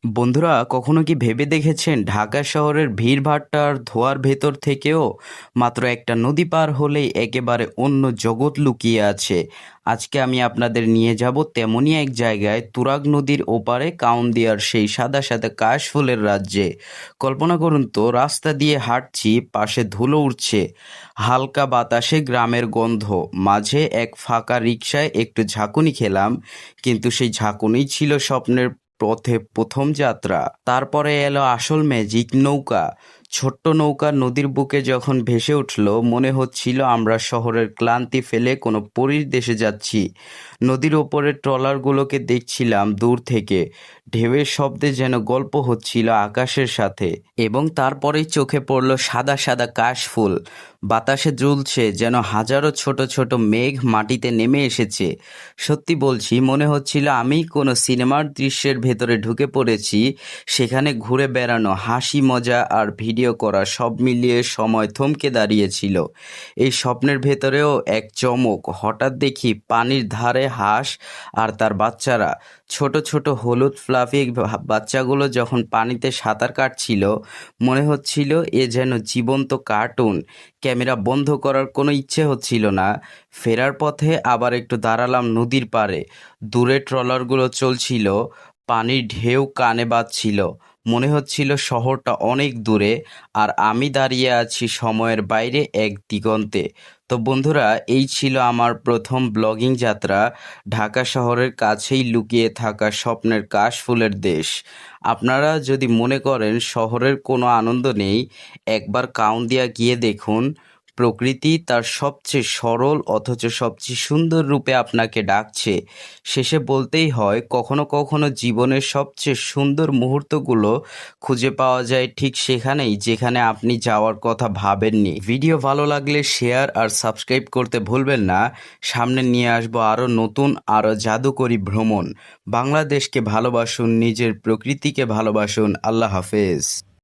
বন্ধুরা, কখনো কি ভেবে দেখেছেন ঢাকা শহরের ভিড়ভাট্টা আর ধোঁয়ার ভেতর থেকেও মাত্র একটা নদী পার হলেই একেবারে অন্য জগৎ লুকিয়ে আছে। আজকে আমি আপনাদের নিয়ে যাব তেমনই এক জায়গায়, তুরাগ নদীর ওপারে কাউন্দিয়ার সেই সাদা সাদা কাশফুলের রাজ্যে। কল্পনা করুন তো, রাস্তা দিয়ে হাঁটছি, পাশে ধুলো উড়ছে, হালকা বাতাসে গ্রামের গন্ধ, মাঝে এক ফাঁকা রিকশায় একটু ঝাঁকুনি খেলাম, কিন্তু সেই ঝাঁকুনি ছিল স্বপ্নের পথে প্রথম যাত্রা। তারপরে এলো আসল ম্যাজিক, নৌকা। ছোট্ট নৌকা নদীর বুকে যখন ভেসে উঠল, মনে হচ্ছিল আমরা শহরের ক্লান্তি ফেলে কোনো পরীর দেশে যাচ্ছি। নদীর ওপরে ট্রলারগুলোকে দেখছিলাম দূর থেকে, ঢেউয়ের শব্দে যেন গল্প হচ্ছিল আকাশের সাথে। এবং তারপরেই চোখে পড়ল সাদা সাদা কাশফুল, বাতাসে দুলছে যেন হাজারো ছোট ছোট মেঘ মাটিতে নেমে এসেছে। সত্যি বলছি, মনে হচ্ছিল আমি কোনো সিনেমার দৃশ্যের ভেতরে ঢুকে পড়েছি। সেখানে ঘুরে বেড়ানো, হাসি মজা আর ভিডিও করা সব মিলিয়ে সময় থমকে দাঁড়িয়েছিল। এই স্বপ্নের ভেতরেও এক চমক, হঠাৎ দেখি পানির ধারে হাঁস আর তার বাচ্চারা, ছোট ছোট হলুদ ফ্লাফি বাচ্চাগুলো যখন পানিতে সাঁতার কাটছিল, মনে হচ্ছিল এ যেন জীবন্ত কার্টুন। ক্যামেরা বন্ধ করার কোনো ইচ্ছে হচ্ছিল না। ফেরার পথে আবার একটু দাঁড়ালাম নদীর পাড়ে। দূরে ট্রলারগুলো চলছিল, পানির ঢেউ কানে বাজছিল, মনে হচ্ছিল শহরটা অনেক দূরে আর আমি দাঁড়িয়ে আছি সময়ের বাইরে এক দিগন্তে। তো বন্ধুরা, এই ছিল আমার প্রথম ব্লগিং যাত্রা, ঢাকা শহরের কাছেই লুকিয়ে থাকা স্বপ্নের কাশফুলের দেশ। আপনারা যদি মনে করেন শহরের কোনো আনন্দ নেই, একবার কাউন্দিয়া গিয়ে দেখুন। প্রকৃতি তার সবচেয়ে সরল অথচ সবচেয়ে সুন্দর রূপে আপনাকে ডাকছে। শেষে বলতেই হয়, কখনো কখনো জীবনের সবচেয়ে সুন্দর মুহূর্তগুলো খুঁজে পাওয়া যায় ঠিক সেখানেই যেখানে আপনি যাওয়ার কথা ভাবেননি। ভিডিও ভালো লাগলে শেয়ার আর সাবস্ক্রাইব করতে ভুলবেন না। সামনে নিয়ে আসবো আরও নতুন, আরও জাদুকরী ভ্রমণ। বাংলাদেশকে ভালোবাসুন, নিজের প্রকৃতিকে ভালোবাসুন। আল্লাহ হাফেজ।